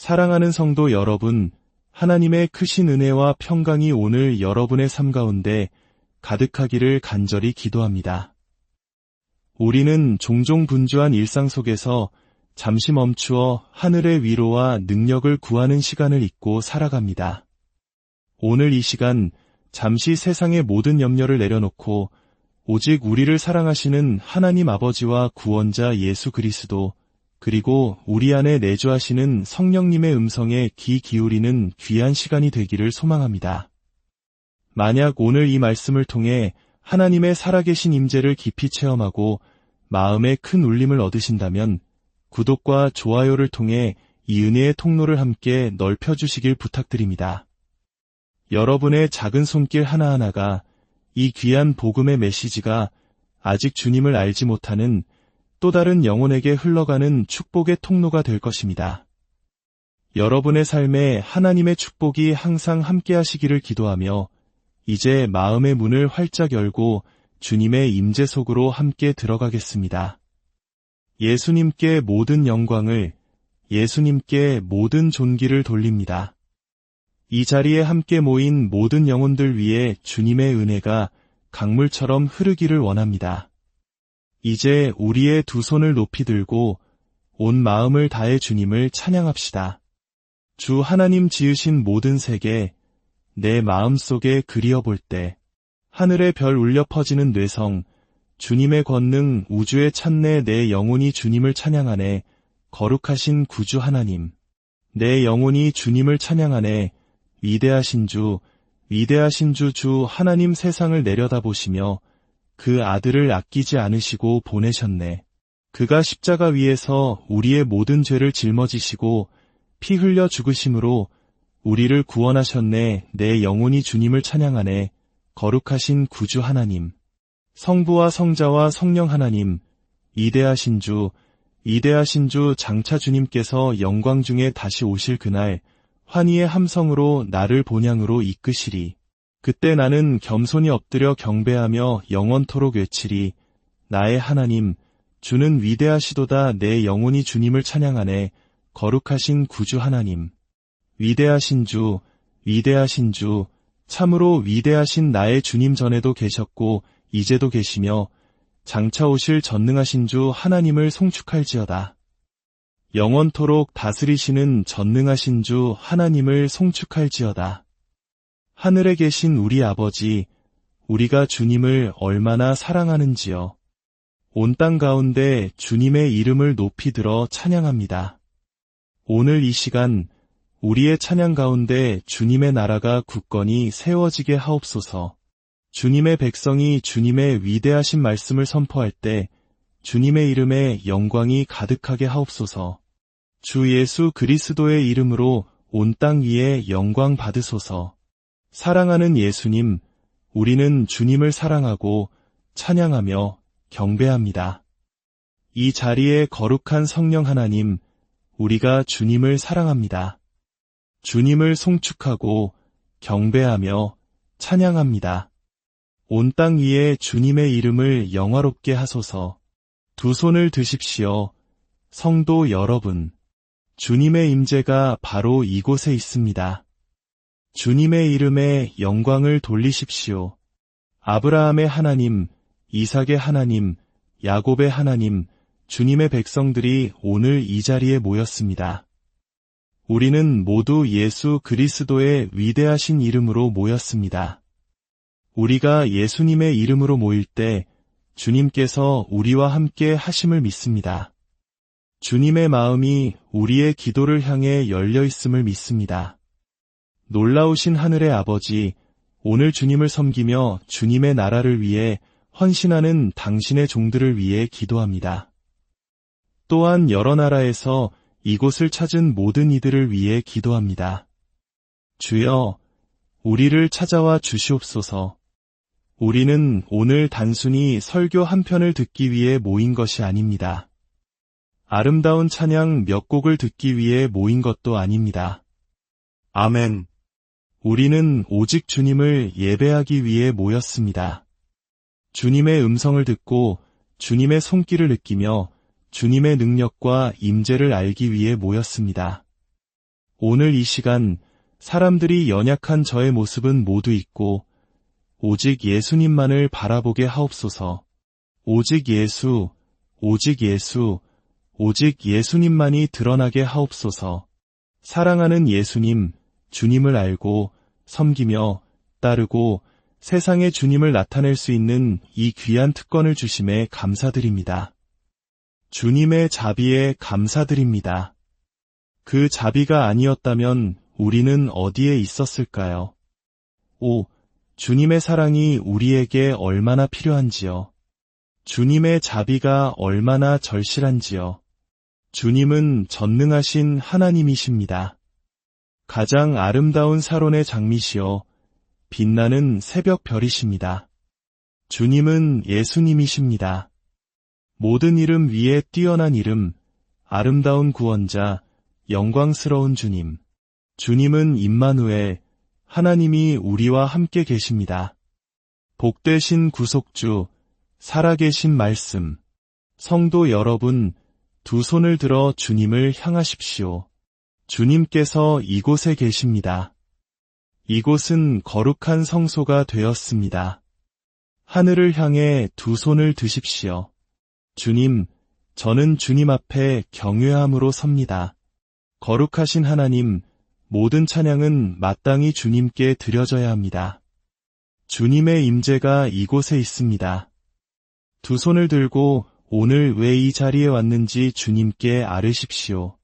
사랑하는 성도 여러분, 하나님의 크신 은혜와 평강이 오늘 여러분의 삶 가운데 가득하기를 간절히 기도합니다. 우리는 종종 분주한 일상 속에서 잠시 멈추어 하늘의 위로와 능력을 구하는 시간을 잊고 살아갑니다. 오늘 이 시간 잠시 세상의 모든 염려를 내려놓고 오직 우리를 사랑하시는 하나님 아버지와 구원자 예수 그리스도, 그리고 우리 안에 내주하시는 성령님의 음성에 귀 기울이는 귀한 시간이 되기를 소망합니다. 만약 오늘 이 말씀을 통해 하나님의 살아계신 임재를 깊이 체험하고 마음에 큰 울림을 얻으신다면 구독과 좋아요를 통해 이 은혜의 통로를 함께 넓혀주시길 부탁드립니다. 여러분의 작은 손길 하나하나가 이 귀한 복음의 메시지가 아직 주님을 알지 못하는 또 다른 영혼에게 흘러가는 축복의 통로가 될 것입니다. 여러분의 삶에 하나님의 축복이 항상 함께 하시기를 기도하며 이제 마음의 문을 활짝 열고 주님의 임재 속으로 함께 들어가겠습니다. 예수님께 모든 영광을, 예수님께 모든 존귀를 돌립니다. 이 자리에 함께 모인 모든 영혼들 위해 주님의 은혜가 강물처럼 흐르기를 원합니다. 이제 우리의 두 손을 높이 들고 온 마음을 다해 주님을 찬양합시다. 주 하나님 지으신 모든 세계, 내 마음속에 그리어볼 때 하늘의 별 울려 퍼지는 뇌성, 주님의 권능 우주에 찬내 내 영혼이 주님을 찬양하네. 거룩하신 구주 하나님, 내 영혼이 주님을 찬양하네. 위대하신 주, 위대하신 주 하나님 세상을 내려다보시며 그 아들을 아끼지 않으시고 보내셨네. 그가 십자가 위에서 우리의 모든 죄를 짊어지시고 피 흘려 죽으심으로 우리를 구원하셨네. 내 영혼이 주님을 찬양하네. 거룩하신 구주 하나님, 성부와 성자와 성령 하나님, 위대하신 주, 위대하신 주 장차 주님께서 영광 중에 다시 오실 그날 환희의 함성으로 나를 본향으로 이끄시리. 그때 나는 겸손히 엎드려 경배하며 영원토록 외치리. 나의 하나님, 주는 위대하시도다. 내 영혼이 주님을 찬양하네. 거룩하신 구주 하나님, 위대하신 주, 위대하신 주, 참으로 위대하신 나의 주님 전에도 계셨고 이제도 계시며 장차 오실 전능하신 주 하나님을 송축할지어다. 영원토록 다스리시는 전능하신 주 하나님을 송축할지어다. 하늘에 계신 우리 아버지, 우리가 주님을 얼마나 사랑하는지요. 온 땅 가운데 주님의 이름을 높이 들어 찬양합니다. 오늘 이 시간 우리의 찬양 가운데 주님의 나라가 굳건히 세워지게 하옵소서. 주님의 백성이 주님의 위대하신 말씀을 선포할 때 주님의 이름에 영광이 가득하게 하옵소서. 주 예수 그리스도의 이름으로 온 땅 위에 영광 받으소서. 사랑하는 예수님, 우리는 주님을 사랑하고 찬양하며 경배합니다. 이 자리에 거룩한 성령 하나님, 우리가 주님을 사랑합니다. 주님을 송축하고 경배하며 찬양합니다. 온 땅 위에 주님의 이름을 영화롭게 하소서. 두 손을 드십시오. 성도 여러분, 주님의 임재가 바로 이곳에 있습니다. 주님의 이름에 영광을 돌리십시오. 아브라함의 하나님, 이삭의 하나님, 야곱의 하나님, 주님의 백성들이 오늘 이 자리에 모였습니다. 우리는 모두 예수 그리스도의 위대하신 이름으로 모였습니다. 우리가 예수님의 이름으로 모일 때 주님께서 우리와 함께 하심을 믿습니다. 주님의 마음이 우리의 기도를 향해 열려 있음을 믿습니다. 놀라우신 하늘의 아버지, 오늘 주님을 섬기며 주님의 나라를 위해 헌신하는 당신의 종들을 위해 기도합니다. 또한 여러 나라에서 이곳을 찾은 모든 이들을 위해 기도합니다. 주여, 우리를 찾아와 주시옵소서. 우리는 오늘 단순히 설교 한 편을 듣기 위해 모인 것이 아닙니다. 아름다운 찬양 몇 곡을 듣기 위해 모인 것도 아닙니다. 아멘. 우리는 오직 주님을 예배하기 위해 모였습니다. 주님의 음성을 듣고 주님의 손길을 느끼며 주님의 능력과 임재를 알기 위해 모였습니다. 오늘 이 시간 사람들이 연약한 저의 모습은 모두 잊고 오직 예수님만을 바라보게 하옵소서. 오직 예수, 오직 예수, 오직 예수님만이 드러나게 하옵소서. 사랑하는 예수님, 주님을 알고 섬기며 따르고 세상에 주님을 나타낼 수 있는 이 귀한 특권을 주심에 감사드립니다. 주님의 자비에 감사드립니다. 그 자비가 아니었다면 우리는 어디에 있었을까요? 오, 주님의 사랑이 우리에게 얼마나 필요한지요. 주님의 자비가 얼마나 절실한지요. 주님은 전능하신 하나님이십니다. 가장 아름다운 사론의 장미시여 빛나는 새벽 별이십니다. 주님은 예수님이십니다. 모든 이름 위에 뛰어난 이름, 아름다운 구원자, 영광스러운 주님. 주님은 임마누엘, 하나님이 우리와 함께 계십니다. 복되신 구속주, 살아계신 말씀. 성도 여러분, 두 손을 들어 주님을 향하십시오. 주님께서 이곳에 계십니다. 이곳은 거룩한 성소가 되었습니다. 하늘을 향해 두 손을 드십시오. 주님, 저는 주님 앞에 경외함으로 섭니다. 거룩하신 하나님, 모든 찬양은 마땅히 주님께 드려져야 합니다. 주님의 임재가 이곳에 있습니다. 두 손을 들고 오늘 왜 이 자리에 왔는지 주님께 아뢰십시오.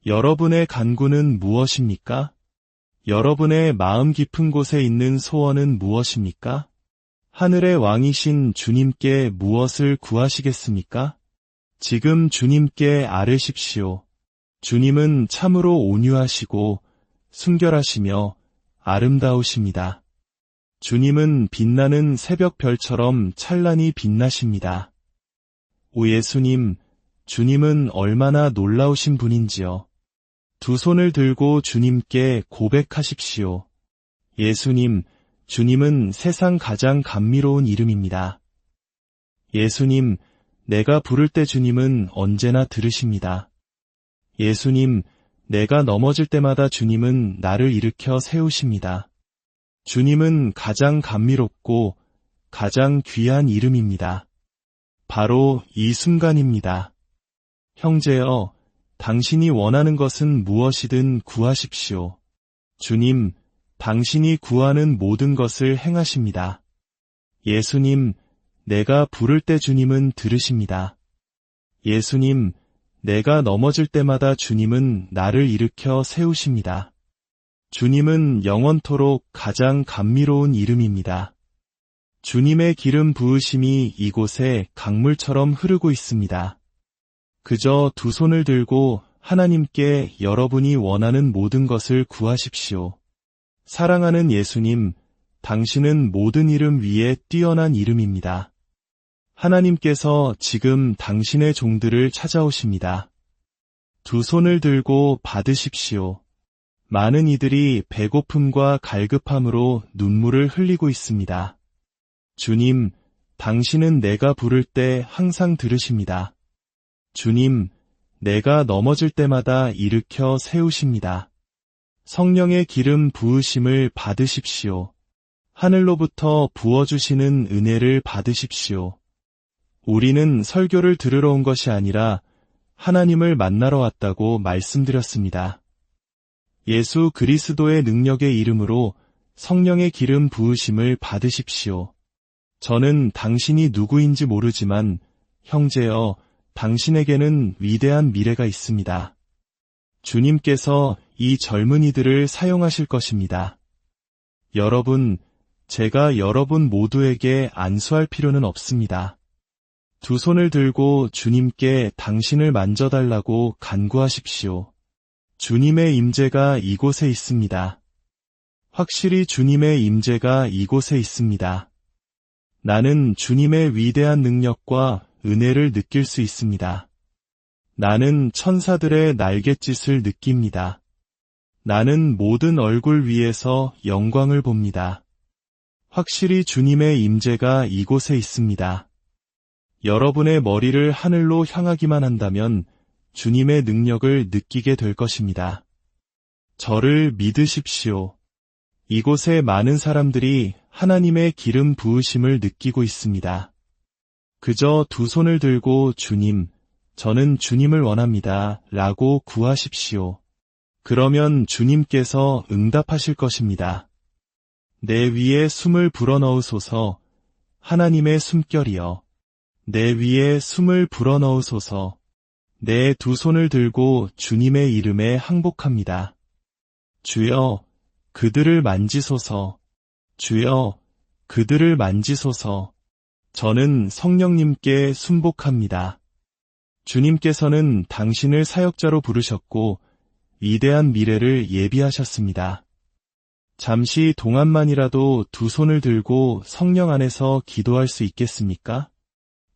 여러분의 간구는 무엇입니까? 여러분의 마음 깊은 곳에 있는 소원은 무엇입니까? 하늘의 왕이신 주님께 무엇을 구하시겠습니까? 지금 주님께 아뢰십시오. 주님은 참으로 온유하시고 순결하시며 아름다우십니다. 주님은 빛나는 새벽별처럼 찬란히 빛나십니다. 오 예수님, 주님은 얼마나 놀라우신 분인지요. 두 손을 들고 주님께 고백하십시오. 예수님, 주님은 세상 가장 감미로운 이름입니다. 예수님, 내가 부를 때 주님은 언제나 들으십니다. 예수님, 내가 넘어질 때마다 주님은 나를 일으켜 세우십니다. 주님은 가장 감미롭고 가장 귀한 이름입니다. 바로 이 순간입니다. 형제여, 당신이 원하는 것은 무엇이든 구하십시오. 주님, 당신이 구하는 모든 것을 행하십니다. 예수님, 내가 부를 때 주님은 들으십니다. 예수님, 내가 넘어질 때마다 주님은 나를 일으켜 세우십니다. 주님은 영원토록 가장 감미로운 이름입니다. 주님의 기름 부으심이 이곳에 강물처럼 흐르고 있습니다. 그저 두 손을 들고 하나님께 여러분이 원하는 모든 것을 구하십시오. 사랑하는 예수님, 당신은 모든 이름 위에 뛰어난 이름입니다. 하나님께서 지금 당신의 종들을 찾아오십니다. 두 손을 들고 받으십시오. 많은 이들이 배고픔과 갈급함으로 눈물을 흘리고 있습니다. 주님, 당신은 내가 부를 때 항상 들으십니다. 주님, 내가 넘어질 때마다 일으켜 세우십니다. 성령의 기름 부으심을 받으십시오. 하늘로부터 부어주시는 은혜를 받으십시오. 우리는 설교를 들으러 온 것이 아니라 하나님을 만나러 왔다고 말씀드렸습니다. 예수 그리스도의 능력의 이름으로 성령의 기름 부으심을 받으십시오. 저는 당신이 누구인지 모르지만 형제여, 당신에게는 위대한 미래가 있습니다. 주님께서 이 젊은이들을 사용하실 것입니다. 여러분, 제가 여러분 모두에게 안수할 필요는 없습니다. 두 손을 들고 주님께 당신을 만져달라고 간구하십시오. 주님의 임재가 이곳에 있습니다. 확실히 주님의 임재가 이곳에 있습니다. 나는 주님의 위대한 능력과 은혜를 느낄 수 있습니다. 나는 천사들의 날갯짓을 느낍니다. 나는 모든 얼굴 위에서 영광을 봅니다. 확실히 주님의 임재가 이곳에 있습니다. 여러분의 머리를 하늘로 향하기만 한다면 주님의 능력을 느끼게 될 것입니다. 저를 믿으십시오. 이곳에 많은 사람들이 하나님의 기름 부으심을 느끼고 있습니다. 그저 두 손을 들고 주님, 저는 주님을 원합니다. 라고 구하십시오. 그러면 주님께서 응답하실 것입니다. 내 위에 숨을 불어넣으소서. 하나님의 숨결이여. 내 위에 숨을 불어넣으소서. 내 두 손을 들고 주님의 이름에 항복합니다. 주여, 그들을 만지소서. 주여, 그들을 만지소서. 저는 성령님께 순복합니다. 주님께서는 당신을 사역자로 부르셨고 위대한 미래를 예비하셨습니다. 잠시 동안만이라도 두 손을 들고 성령 안에서 기도할 수 있겠습니까?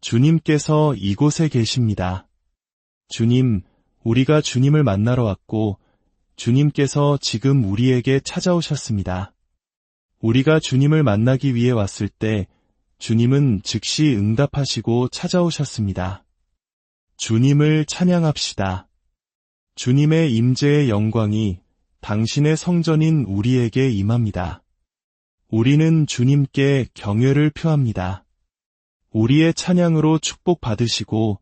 주님께서 이곳에 계십니다. 주님, 우리가 주님을 만나러 왔고 주님께서 지금 우리에게 찾아오셨습니다. 우리가 주님을 만나기 위해 왔을 때 주님은 즉시 응답하시고 찾아오셨습니다. 주님을 찬양합시다. 주님의 임재의 영광이 당신의 성전인 우리에게 임합니다. 우리는 주님께 경외를 표합니다. 우리의 찬양으로 축복받으시고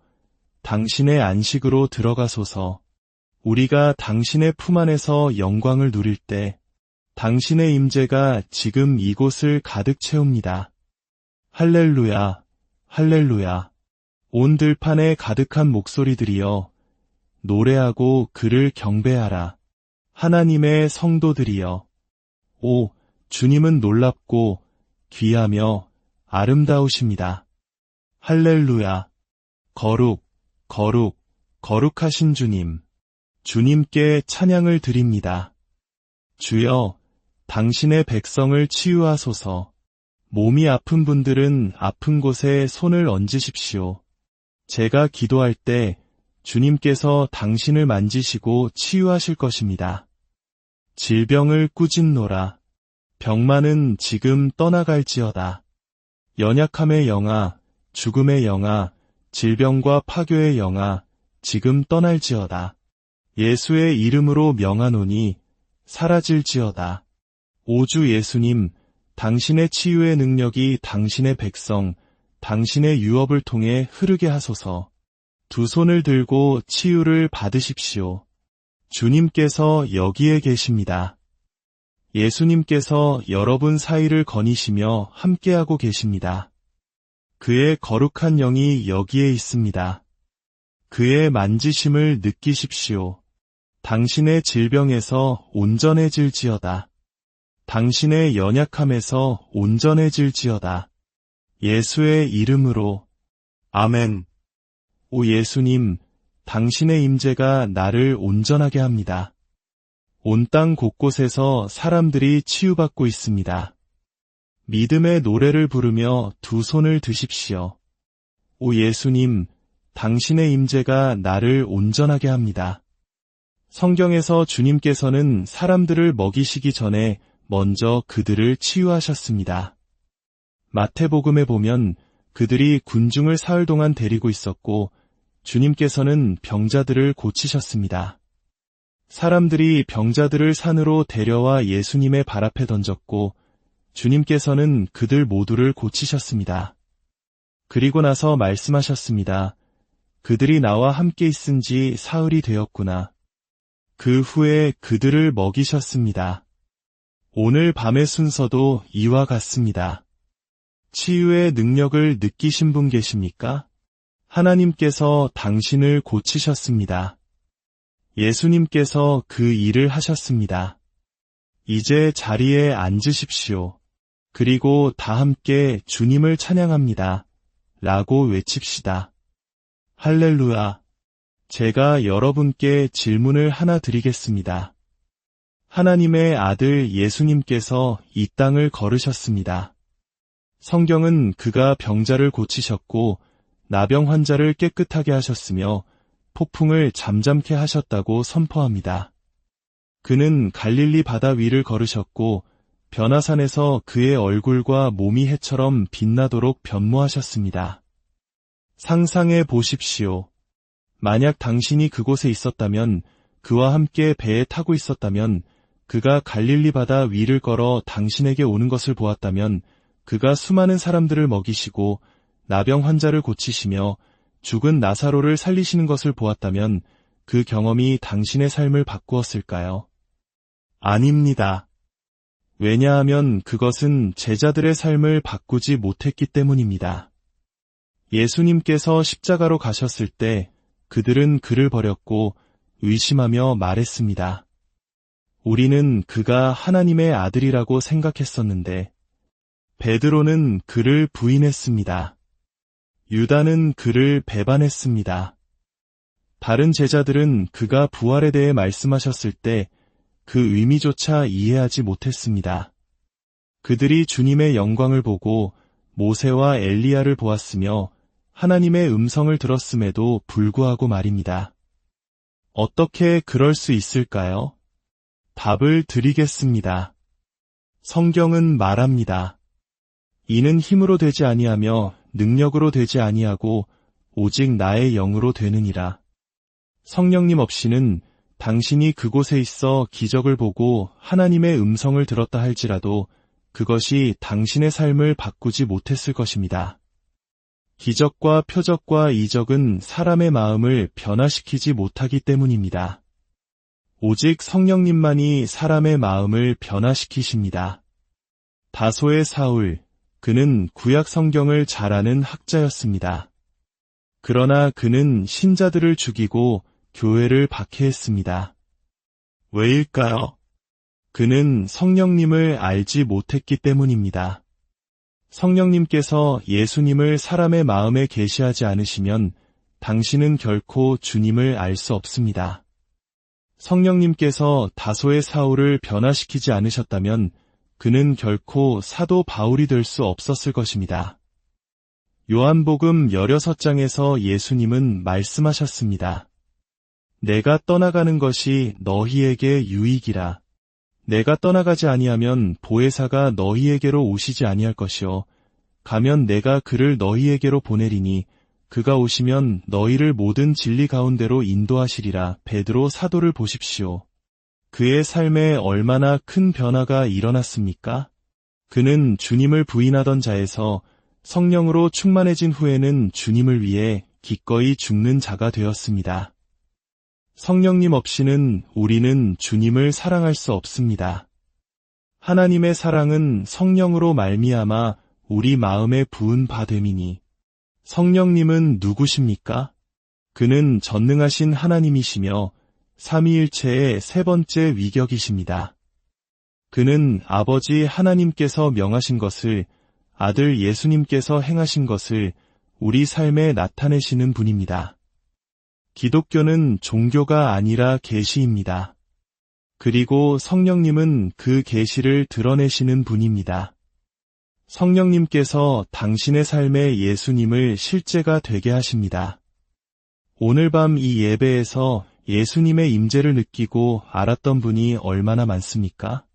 당신의 안식으로 들어가소서. 우리가 당신의 품 안에서 영광을 누릴 때 당신의 임재가 지금 이곳을 가득 채웁니다. 할렐루야, 할렐루야. 온 들판에 가득한 목소리들이여 노래하고 그를 경배하라. 하나님의 성도들이여. 오, 주님은 놀랍고 귀하며 아름다우십니다. 할렐루야. 거룩, 거룩, 거룩하신 주님. 주님께 찬양을 드립니다. 주여, 당신의 백성을 치유하소서. 몸이 아픈 분들은 아픈 곳에 손을 얹으십시오. 제가 기도할 때 주님께서 당신을 만지시고 치유하실 것입니다. 질병을 꾸짖노라. 병만은 지금 떠나갈지어다. 연약함의 영아, 죽음의 영아, 질병과 파교의 영아, 지금 떠날지어다. 예수의 이름으로 명하노니 사라질지어다. 오주 예수님, 당신의 치유의 능력이 당신의 백성, 당신의 유업을 통해 흐르게 하소서. 두 손을 들고 치유를 받으십시오. 주님께서 여기에 계십니다. 예수님께서 여러분 사이를 거니시며 함께하고 계십니다. 그의 거룩한 영이 여기에 있습니다. 그의 만지심을 느끼십시오. 당신의 질병에서 온전해질지어다. 당신의 연약함에서 온전해질지어다. 예수의 이름으로. 아멘. 오 예수님, 당신의 임재가 나를 온전하게 합니다. 온 땅 곳곳에서 사람들이 치유받고 있습니다. 믿음의 노래를 부르며 두 손을 드십시오. 오 예수님, 당신의 임재가 나를 온전하게 합니다. 성경에서 주님께서는 사람들을 먹이시기 전에 먼저 그들을 치유하셨습니다. 마태복음에 보면 그들이 군중을 사흘 동안 데리고 있었고 주님께서는 병자들을 고치셨습니다. 사람들이 병자들을 산으로 데려와 예수님의 발 앞에 던졌고 주님께서는 그들 모두를 고치셨습니다. 그리고 나서 말씀하셨습니다. 그들이 나와 함께 있은 지 사흘이 되었구나. 그 후에 그들을 먹이셨습니다. 오늘 밤의 순서도 이와 같습니다. 치유의 능력을 느끼신 분 계십니까? 하나님께서 당신을 고치셨습니다. 예수님께서 그 일을 하셨습니다. 이제 자리에 앉으십시오. 그리고 다 함께 주님을 찬양합니다. 라고 외칩시다. 할렐루야. 제가 여러분께 질문을 하나 드리겠습니다. 하나님의 아들 예수님께서 이 땅을 걸으셨습니다. 성경은 그가 병자를 고치셨고 나병 환자를 깨끗하게 하셨으며 폭풍을 잠잠케 하셨다고 선포합니다. 그는 갈릴리 바다 위를 걸으셨고 변화산에서 그의 얼굴과 몸이 해처럼 빛나도록 변모하셨습니다. 상상해 보십시오. 만약 당신이 그곳에 있었다면, 그와 함께 배에 타고 있었다면 그가 갈릴리 바다 위를 걸어 당신에게 오는 것을 보았다면, 그가 수많은 사람들을 먹이시고 나병 환자를 고치시며 죽은 나사로를 살리시는 것을 보았다면 그 경험이 당신의 삶을 바꾸었을까요? 아닙니다. 왜냐하면 그것은 제자들의 삶을 바꾸지 못했기 때문입니다. 예수님께서 십자가로 가셨을 때 그들은 그를 버렸고 의심하며 말했습니다. 우리는 그가 하나님의 아들이라고 생각했었는데, 베드로는 그를 부인했습니다. 유다는 그를 배반했습니다. 다른 제자들은 그가 부활에 대해 말씀하셨을 때 그 의미조차 이해하지 못했습니다. 그들이 주님의 영광을 보고 모세와 엘리야를 보았으며 하나님의 음성을 들었음에도 불구하고 말입니다. 어떻게 그럴 수 있을까요? 답을 드리겠습니다. 성경은 말합니다. 이는 힘으로 되지 아니하며 능력으로 되지 아니하고 오직 나의 영으로 되느니라. 성령님 없이는 당신이 그곳에 있어 기적을 보고 하나님의 음성을 들었다 할지라도 그것이 당신의 삶을 바꾸지 못했을 것입니다. 기적과 표적과 이적은 사람의 마음을 변화시키지 못하기 때문입니다. 오직 성령님만이 사람의 마음을 변화시키십니다. 다소의 사울, 그는 구약 성경을 잘 아는 학자였습니다. 그러나 그는 신자들을 죽이고 교회를 박해했습니다. 왜일까요? 그는 성령님을 알지 못했기 때문입니다. 성령님께서 예수님을 사람의 마음에 계시하지 않으시면 당신은 결코 주님을 알 수 없습니다. 성령님께서 다소의 사울을 변화시키지 않으셨다면 그는 결코 사도 바울이 될 수 없었을 것입니다. 요한복음 16장에서 예수님은 말씀하셨습니다. 내가 떠나가는 것이 너희에게 유익이라. 내가 떠나가지 아니하면 보혜사가 너희에게로 오시지 아니할 것이요 가면 내가 그를 너희에게로 보내리니 그가 오시면 너희를 모든 진리 가운데로 인도하시리라. 베드로 사도를 보십시오. 그의 삶에 얼마나 큰 변화가 일어났습니까? 그는 주님을 부인하던 자에서 성령으로 충만해진 후에는 주님을 위해 기꺼이 죽는 자가 되었습니다. 성령님 없이는 우리는 주님을 사랑할 수 없습니다. 하나님의 사랑은 성령으로 말미암아 우리 마음에 부은 바 됨이니. 성령님은 누구십니까? 그는 전능하신 하나님이시며 삼위일체의 세 번째 위격이십니다. 그는 아버지 하나님께서 명하신 것을, 아들 예수님께서 행하신 것을 우리 삶에 나타내시는 분입니다. 기독교는 종교가 아니라 계시입니다. 그리고 성령님은 그 계시를 드러내시는 분입니다. 성령님께서 당신의 삶에 예수님을 실제가 되게 하십니다. 오늘 밤 이 예배에서 예수님의 임재를 느끼고 알았던 분이 얼마나 많습니까?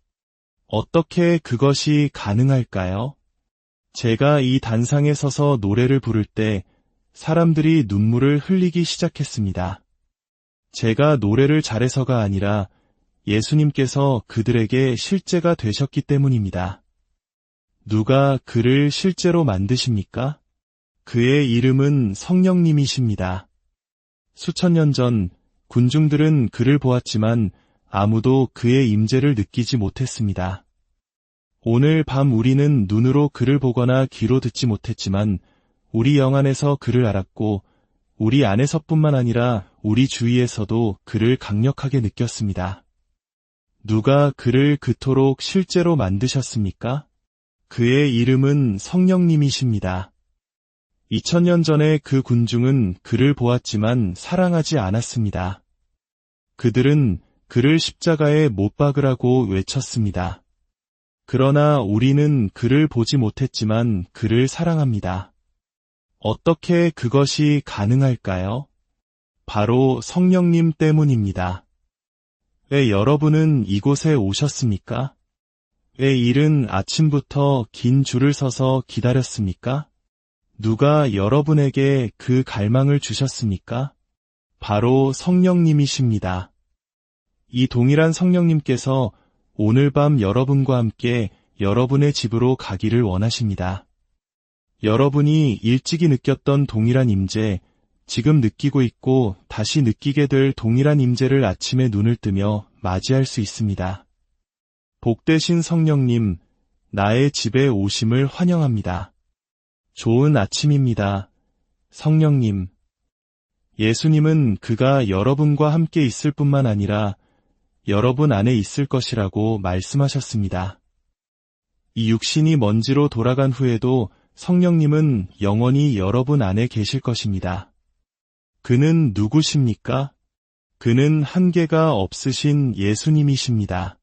어떻게 그것이 가능할까요? 제가 이 단상에 서서 노래를 부를 때 사람들이 눈물을 흘리기 시작했습니다. 제가 노래를 잘해서가 아니라 예수님께서 그들에게 실제가 되셨기 때문입니다. 누가 그를 실제로 만드십니까? 그의 이름은 성령님이십니다. 수천 년 전 군중들은 그를 보았지만 아무도 그의 임재를 느끼지 못했습니다. 오늘 밤 우리는 눈으로 그를 보거나 귀로 듣지 못했지만 우리 영 안에서 그를 알았고 우리 안에서뿐만 아니라 우리 주위에서도 그를 강력하게 느꼈습니다. 누가 그를 그토록 실제로 만드셨습니까? 그의 이름은 성령님이십니다. 2000년 전에 그 군중은 그를 보았지만 사랑하지 않았습니다. 그들은 그를 십자가에 못 박으라고 외쳤습니다. 그러나 우리는 그를 보지 못했지만 그를 사랑합니다. 어떻게 그것이 가능할까요? 바로 성령님 때문입니다. 왜 여러분은 이곳에 오셨습니까? 왜 이른 아침부터 긴 줄을 서서 기다렸습니까? 누가 여러분에게 그 갈망을 주셨습니까? 바로 성령님이십니다. 이 동일한 성령님께서 오늘 밤 여러분과 함께 여러분의 집으로 가기를 원하십니다. 여러분이 일찍이 느꼈던 동일한 임재, 지금 느끼고 있고 다시 느끼게 될 동일한 임재를 아침에 눈을 뜨며 맞이할 수 있습니다. 복되신 성령님, 나의 집에 오심을 환영합니다. 좋은 아침입니다. 성령님. 예수님은 그가 여러분과 함께 있을 뿐만 아니라 여러분 안에 있을 것이라고 말씀하셨습니다. 이 육신이 먼지로 돌아간 후에도 성령님은 영원히 여러분 안에 계실 것입니다. 그는 누구십니까? 그는 한계가 없으신 예수님이십니다.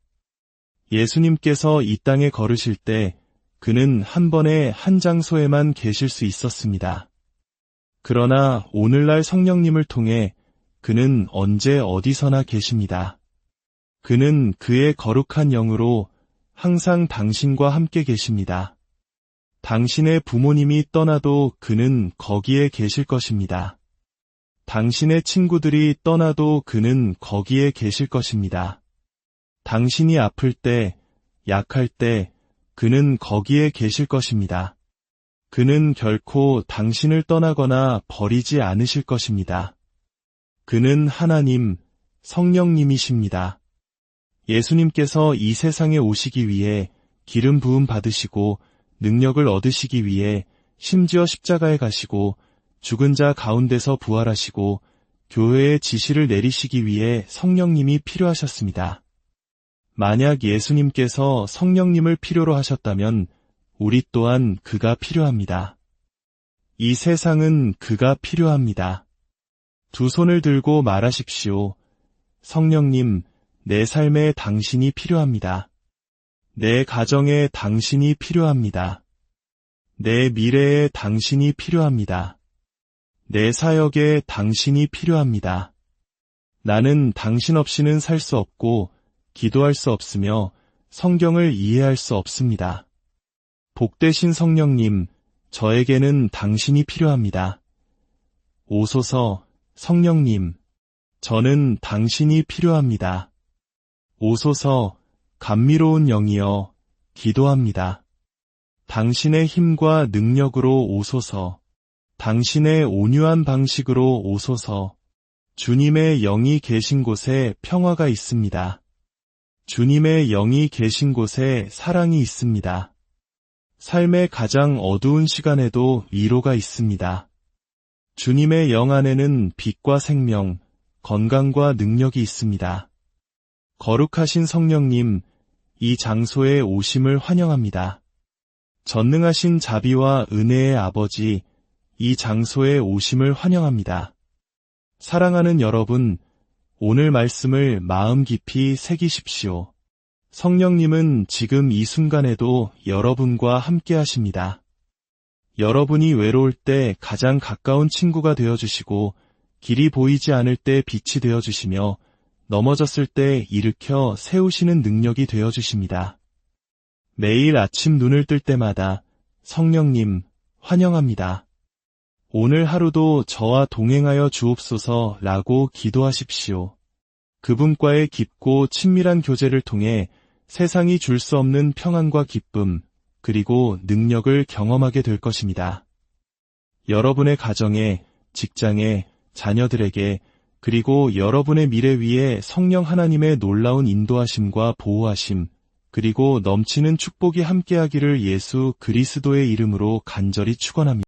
예수님께서 이 땅에 걸으실 때 그는 한 번에 한 장소에만 계실 수 있었습니다. 그러나 오늘날 성령님을 통해 그는 언제 어디서나 계십니다. 그는 그의 거룩한 영으로 항상 당신과 함께 계십니다. 당신의 부모님이 떠나도 그는 거기에 계실 것입니다. 당신의 친구들이 떠나도 그는 거기에 계실 것입니다. 당신이 아플 때, 약할 때 그는 거기에 계실 것입니다. 그는 결코 당신을 떠나거나 버리지 않으실 것입니다. 그는 하나님, 성령님이십니다. 예수님께서 이 세상에 오시기 위해 기름 부음 받으시고 능력을 얻으시기 위해 심지어 십자가에 가시고 죽은 자 가운데서 부활하시고 교회에 지시를 내리시기 위해 성령님이 필요하셨습니다. 만약 예수님께서 성령님을 필요로 하셨다면 우리 또한 그가 필요합니다. 이 세상은 그가 필요합니다. 두 손을 들고 말하십시오. 성령님, 내 삶에 당신이 필요합니다. 내 가정에 당신이 필요합니다. 내 미래에 당신이 필요합니다. 내 사역에 당신이 필요합니다. 나는 당신 없이는 살 수 없고 기도할 수 없으며 성경을 이해할 수 없습니다. 복되신 성령님, 저에게는 당신이 필요합니다. 오소서, 성령님, 저는 당신이 필요합니다. 오소서, 감미로운 영이여, 기도합니다. 당신의 힘과 능력으로 오소서, 당신의 온유한 방식으로 오소서. 주님의 영이 계신 곳에 평화가 있습니다. 주님의 영이 계신 곳에 사랑이 있습니다. 삶의 가장 어두운 시간에도 위로가 있습니다. 주님의 영 안에는 빛과 생명, 건강과 능력이 있습니다. 거룩하신 성령님, 이 장소에 오심을 환영합니다. 전능하신 자비와 은혜의 아버지, 이 장소에 오심을 환영합니다. 사랑하는 여러분, 오늘 말씀을 마음 깊이 새기십시오. 성령님은 지금 이 순간에도 여러분과 함께 하십니다. 여러분이 외로울 때 가장 가까운 친구가 되어주시고 길이 보이지 않을 때 빛이 되어주시며 넘어졌을 때 일으켜 세우시는 능력이 되어주십니다. 매일 아침 눈을 뜰 때마다 성령님 환영합니다. 오늘 하루도 저와 동행하여 주옵소서라고 기도하십시오. 그분과의 깊고 친밀한 교제를 통해 세상이 줄 수 없는 평안과 기쁨, 그리고 능력을 경험하게 될 것입니다. 여러분의 가정에, 직장에, 자녀들에게, 그리고 여러분의 미래 위에 성령 하나님의 놀라운 인도하심과 보호하심, 그리고 넘치는 축복이 함께하기를 예수 그리스도의 이름으로 간절히 축원합니다.